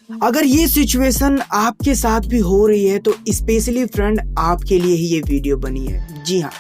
अगर ये सिचुएशन आपके साथ भी हो रही है तो स्पेशली फ्रेंड आपके लिए ही ये वीडियो बनी है। जी हाँ,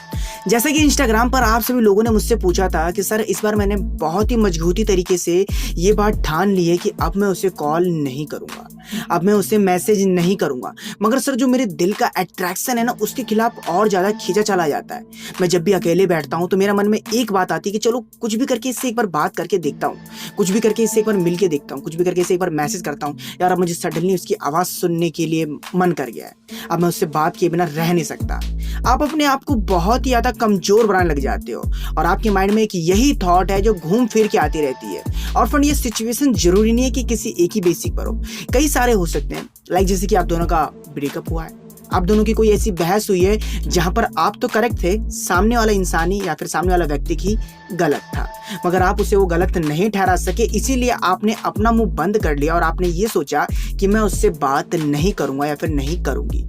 जैसा कि इंस्टाग्राम पर आप सभी लोगों ने मुझसे पूछा था कि सर इस बार मैंने बहुत ही मजबूती तरीके से ये बात ठान ली है कि अब मैं उसे कॉल नहीं करूंगा, अब मैं उसे मैसेज नहीं करूंगा। मगर सर जो मेरे दिल का अट्रैक्शन है ना उसके खिलाफ और ज़्यादा खींचा चला जाता है। मैं जब भी अकेले बैठता हूँ तो मेरा मन में एक बात आती है कि चलो कुछ भी करके इससे एक बार बात करके देखता हूँ, कुछ भी करके इससे एक बार मिल के देखता हूँ, कुछ भी करके इससे एक बार मैसेज करता हूँ। यार अब मुझे सडनली उसकी आवाज़ सुनने के लिए मन कर गया है, अब मैं उससे बात किए बिना रह नहीं सकता। आप अपने आप को बहुत ही ज़्यादा कमज़ोर बनाने लग जाते हो और आपके माइंड में एक यही थॉट है जो घूम फिर के आती रहती है। और फ्रेंड ये सिचुएशन जरूरी नहीं है कि किसी एक ही बेसिक पर हो, कई सारे हो सकते हैं। लाइक जैसे कि आप दोनों का ब्रेकअप हुआ है, आप दोनों की कोई ऐसी बहस हुई है जहां पर आप तो करेक्ट थे, सामने वाला इंसान ही या फिर सामने वाला व्यक्ति ही गलत था, मगर आप उसे वो गलत नहीं ठहरा सके, इसीलिए आपने अपना मुंह बंद कर लिया और आपने ये सोचा कि मैं उससे बात नहीं करूंगा या फिर नहीं करूंगी।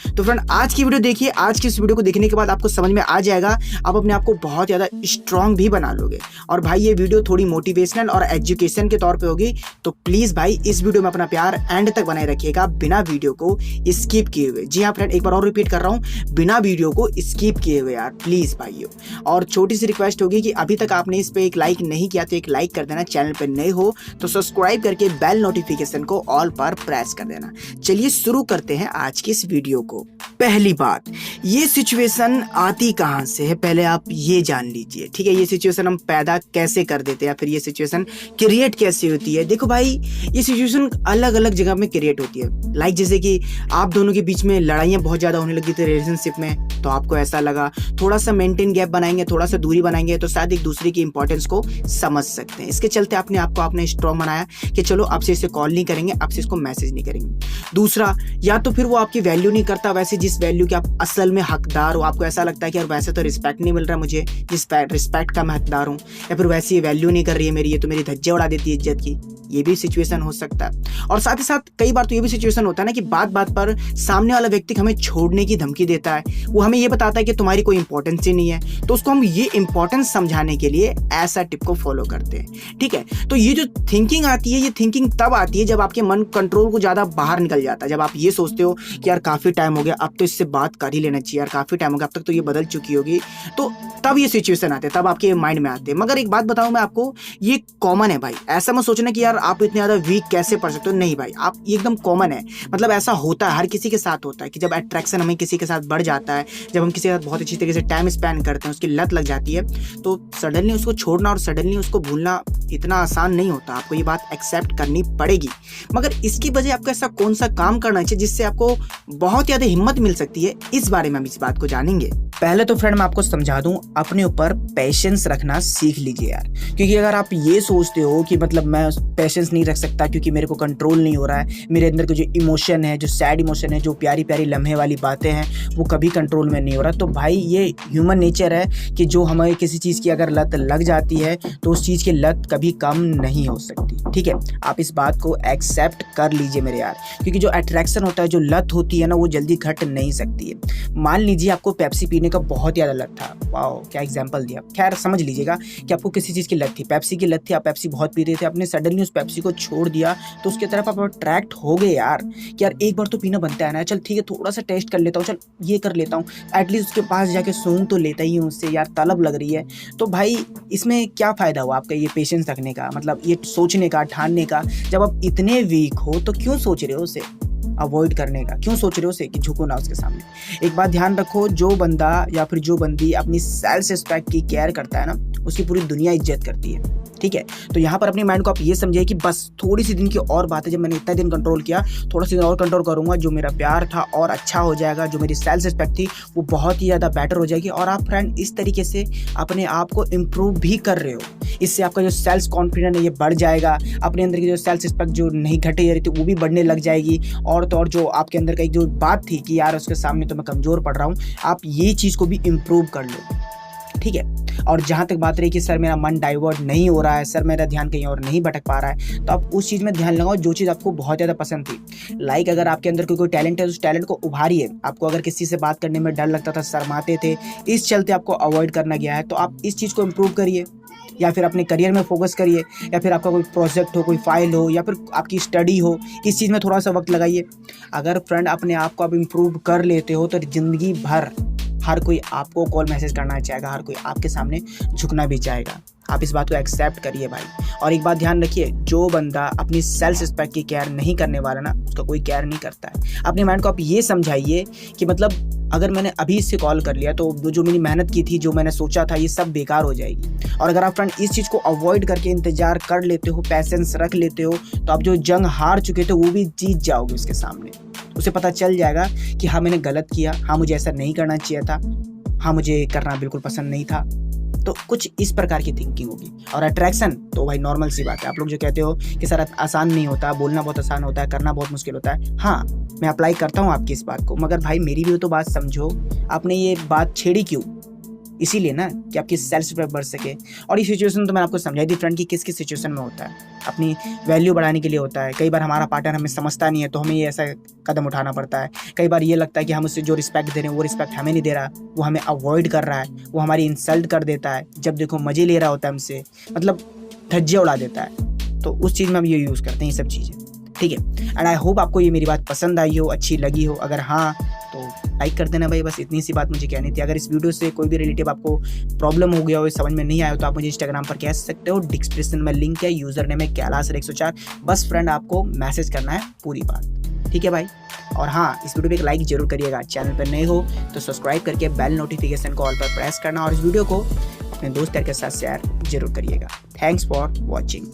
तो फ्रेंड आज की वीडियो देखिए, आज की इस वीडियो को देखने के बाद आपको समझ में आ जाएगा, आप अपने आप को बहुत ज़्यादा स्ट्रांग भी बना लोगे। और भाई ये वीडियो थोड़ी मोटिवेशनल और एजुकेशन के तौर पे होगी, तो प्लीज़ भाई इस वीडियो में अपना प्यार एंड तक बनाए रखिएगा बिना वीडियो को स्किप किए हुए। जी हाँ फ्रेंड, एक बार और रिपीट कर रहा हूँ, बिना वीडियो को स्किप किए हुए यार प्लीज़ भाइयों। और छोटी सी रिक्वेस्ट होगी कि अभी तक आपने इस पर एक लाइक नहीं किया तो एक लाइक कर देना, चैनल पर नए हो तो सब्सक्राइब करके बेल नोटिफिकेशन को ऑल पर प्रेस कर देना। चलिए शुरू करते हैं आज की इस वीडियो को। पहली बात, ये सिचुएशन आती कहाँ से है पहले आप ये जान लीजिए, ठीक है। ये सिचुएशन हम पैदा कैसे कर देते हैं या फिर ये सिचुएशन क्रिएट कैसे होती है। देखो भाई ये सिचुएशन अलग अलग जगह में क्रिएट होती है। लाइक जैसे कि आप दोनों के बीच में लड़ाइयाँ बहुत ज़्यादा होने लगी थी रिलेशनशिप में, तो आपको ऐसा लगा थोड़ा सा मेंटेन गैप बनाएंगे, थोड़ा सा दूरी बनाएंगे तो शायद एक दूसरे की इंपॉर्टेंस को समझ सकते हैं। इसके चलते आपने आपने स्ट्रॉन्ग बनाया कि चलो अब से इसे कॉल नहीं करेंगे, अब से इसको मैसेज नहीं करेंगे। दूसरा, या तो फिर वो आपकी वैल्यू नहीं करता वैसे जिस वैल्यू के आप असल में हकदार हो, आपको ऐसा लगता है कि यार वैसे तो रिस्पेक्ट नहीं मिल रहा मुझे जिस रिस्पेक्ट का मैं हकदार हूँ, या फिर वैसे ये वैल्यू नहीं कर रही है मेरी, ये तो मेरी धज्जे उड़ा देती है इज्जत की। ये भी सिचुएशन हो सकता है। और साथ ही साथ कई बार तो ये भी सिचुएशन होता है ना कि बात बात पर सामने वाला व्यक्ति हमें छोड़ने की धमकी देता है, वो हमें ये बताता है कि तुम्हारी कोई इंपॉर्टेंस ही नहीं है, तो उसको हम ये इंपॉर्टेंस समझाने के लिए ऐसा टिप को फॉलो करते हैं, ठीक है। तो ये जो थिंकिंग आती है, ये थिंकिंग तब आती है जब आपके मन कंट्रोल को ज़्यादा बाहर निकल जाता है, जब आप ये सोचते हो कि यार काफ़ी टाइम हो गया, अब तो इससे बात कर ही लेना चाहिए यार, काफ़ी टाइम हो गया, अब तक तो ये बदल चुकी होगी, तो तब ये सिचुएशन आते हैं, तब आपके माइंड में आते हैं। मगर एक बात बताऊं मैं आपको, ये कॉमन है भाई, ऐसा मत सोचना कि यार आप इतने ज़्यादा वीक कैसे पढ़ सकते हो, नहीं भाई, आप ये एकदम कॉमन है। मतलब ऐसा होता है, हर किसी के साथ होता है कि जब अट्रैक्शन हमें किसी के साथ बढ़ जाता है, जब हम किसी के साथ बहुत अच्छी तरीके से टाइम स्पेंड करते हैं, उसकी लत लग जाती है, तो सडनली उसको छोड़ना और सडनली उसको भूलना इतना आसान नहीं होता। आपको ये बात एक्सेप्ट करनी पड़ेगी। मगर इसकी वजह आपको ऐसा कौन सा काम करना चाहिए जिससे आपको बहुत ज़्यादा हिम्मत मिल सकती है, इस बारे में हम इस बात को जानेंगे। पहले तो फ्रेंड मैं आपको समझा दूं, अपने ऊपर पेशेंस रखना सीख लीजिए यार, क्योंकि अगर आप ये सोचते हो कि मतलब मैं पेशेंस नहीं रख सकता क्योंकि मेरे को कंट्रोल नहीं हो रहा है, मेरे अंदर के जो इमोशन है, जो सैड इमोशन है, जो प्यारी प्यारी लम्हे वाली बातें हैं, वो कभी कंट्रोल में नहीं हो रहा, तो भाई ये ह्यूमन नेचर है कि जो हमें किसी चीज़ की अगर लत लग जाती है तो उस चीज़ की लत कभी कम नहीं हो सकती, ठीक है। आप इस बात को एक्सेप्ट कर लीजिए मेरे यार, क्योंकि जो अट्रैक्शन होता है, जो लत होती है ना, वो जल्दी घट नहीं सकती है। मान लीजिए आपको पेप्सी पीने का बहुत ज़्यादा लत था, वाह क्या एग्जाम्पल दिया, खैर समझ लीजिएगा कि आपको किसी चीज़ की लत थी, पेप्सी की लत थी, आप पेप्सी बहुत पी रहे थे, आपने सडनली उस पेप्सी को छोड़ दिया तो उसकी तरफ आप अट्रैक्ट हो गए यार कि यार एक बार तो पीना बनता है ना, चल ठीक है थोड़ा सा टेस्ट कर लेता हूँ, चल ये कर लेता हूँ, एटलीस्ट उसके पास जाके सूंघ तो लेता ही हूँ उससे, यार तलब लग रही है। तो भाई इसमें क्या फ़ायदा हुआ आपका ये पेशेंस रखने का, मतलब ये सोचने का, ठानने का। जब आप इतने वीक हो तो क्यों सोच रहे हो उसे अवॉइड करने का, क्यों सोच रहे हो उसे कि झुको ना उसके सामने। एक बात ध्यान रखो, जो बंदा या फिर जो बंदी अपनी सेल्फ रिस्पेक्ट की केयर करता है ना, उसकी पूरी दुनिया इज्जत करती है, ठीक है। तो यहाँ पर अपने माइंड को आप ये समझिए कि बस थोड़ी सी दिन की और बात है, जब मैंने इतना दिन कंट्रोल किया, थोड़ा सा दिन और कंट्रोल करूँगा, जो मेरा प्यार था और अच्छा हो जाएगा, जो मेरी सेल्फ रिस्पेक्ट थी वो बहुत ही ज़्यादा बेटर हो जाएगी। और आप फ्रेंड इस तरीके से अपने आप को इम्प्रूव भी कर रहे हो, इससे आपका जो सेल्फ कॉन्फिडेंस है ये बढ़ जाएगा, अपने अंदर की जो सेल्फ रिस्पेक्ट जो नहीं घटे जा रही थी वो भी बढ़ने लग जाएगी। और तो और जो आपके अंदर का एक जो बात थी कि यार उसके सामने तो मैं कमज़ोर पड़ रहा हूँ, आप ये चीज़ को भी इम्प्रूव कर लो, ठीक है। और जहाँ तक बात रही कि सर मेरा मन डाइवर्ट नहीं हो रहा है, सर मेरा ध्यान कहीं और नहीं भटक पा रहा है, तो आप उस चीज़ में ध्यान लगाओ जो चीज़ आपको बहुत ज़्यादा पसंद थी। लाइक अगर आपके अंदर कोई टैलेंट है, उस टैलेंट को उभारिए। आपको अगर किसी से बात करने में डर लगता था, शर्माते थे, इस चलते आपको अवॉइड करना गया है, तो आप इस चीज़ को इम्प्रूव करिए, या फिर अपने करियर में फोकस करिए, या फिर आपका कोई प्रोजेक्ट हो, कोई फाइल हो, या फिर आपकी स्टडी हो, इस चीज़ में थोड़ा सा वक्त लगाइए। अगर फ्रेंड अपने आप को आप इम्प्रूव कर लेते हो तो ज़िंदगी भर हर कोई आपको कॉल मैसेज करना चाहेगा, हर कोई आपके सामने झुकना भी चाहेगा। आप इस बात को एक्सेप्ट करिए भाई। और एक बात ध्यान रखिए, जो बंदा अपनी सेल्फ रिस्पेक्ट की केयर नहीं करने वाला ना, उसका कोई केयर नहीं करता है। अपने माइंड को आप ये समझाइए कि मतलब अगर मैंने अभी इससे कॉल कर लिया तो जो मेरी मेहनत की थी, जो मैंने सोचा था, ये सब बेकार हो जाएगी। और अगर आप फ्रेंड इस चीज़ को अवॉइड करके इंतजार कर लेते हो, पैसेंस रख लेते हो, तो आप जो जंग हार चुके थे वो भी जीत जाओगे उसके सामने। उसे पता चल जाएगा कि हाँ मैंने गलत किया, हाँ मुझे ऐसा नहीं करना चाहिए था, हाँ मुझे करना बिल्कुल पसंद नहीं था। तो कुछ इस प्रकार की थिंकिंग होगी। और अट्रैक्शन तो भाई नॉर्मल सी बात है। आप लोग जो कहते हो कि सर आसान नहीं होता, बोलना बहुत आसान होता है, करना बहुत मुश्किल होता है, हाँ मैं अप्लाई करता हूँ आपकी इस बात को, मगर भाई मेरी भी तो बात समझो। आपने ये बात छेड़ी क्यों? इसीलिए ना कि आपकी सेल्फ रिस्पेक्ट बढ़ सके। और ये सिचुएशन तो मैंने आपको समझाई थी फ्रेंड कि किस किस सिचुएशन में होता है। अपनी वैल्यू बढ़ाने के लिए होता है। कई बार हमारा पार्टनर हमें समझता नहीं है तो हमें ये ऐसा कदम उठाना पड़ता है। कई बार ये लगता है कि हम उससे जो रिस्पेक्ट दे रहे हैं वो रिस्पेक्ट हमें नहीं दे रहा, वो हमें अवॉइड कर रहा है, वो हमारी इंसल्ट कर देता है, जब देखो मज़े ले रहा होता है हमसे, मतलब धज्जे उड़ा देता है। तो उस चीज़ में हम ये यूज़ करते हैं ये सब चीज़ें, ठीक है। एंड आई होप आपको ये मेरी बात पसंद आई हो, अच्छी लगी हो। अगर हाँ तो लाइक कर देना भाई, बस इतनी सी बात मुझे कहनी थी। अगर इस वीडियो से कोई भी रिलेटिव आपको प्रॉब्लम हो गया हो, समझ में नहीं आया हो, तो आप मुझे इंस्टाग्राम पर कह सकते हो। डिस्क्रिप्शन में लिंक है, यूज़र नेम है कैलाश104। बस फ्रेंड आपको मैसेज करना है पूरी बात, ठीक है भाई। और हाँ, इस वीडियो पे एक लाइक जरूर करिएगा। चैनल पर नए हो तो सब्सक्राइब करके बेल नोटिफिकेशन को ऑल पर प्रेस करना, और इस वीडियो को अपने दोस्त यार के साथ शेयर जरूर करिएगा। Thanks for watching.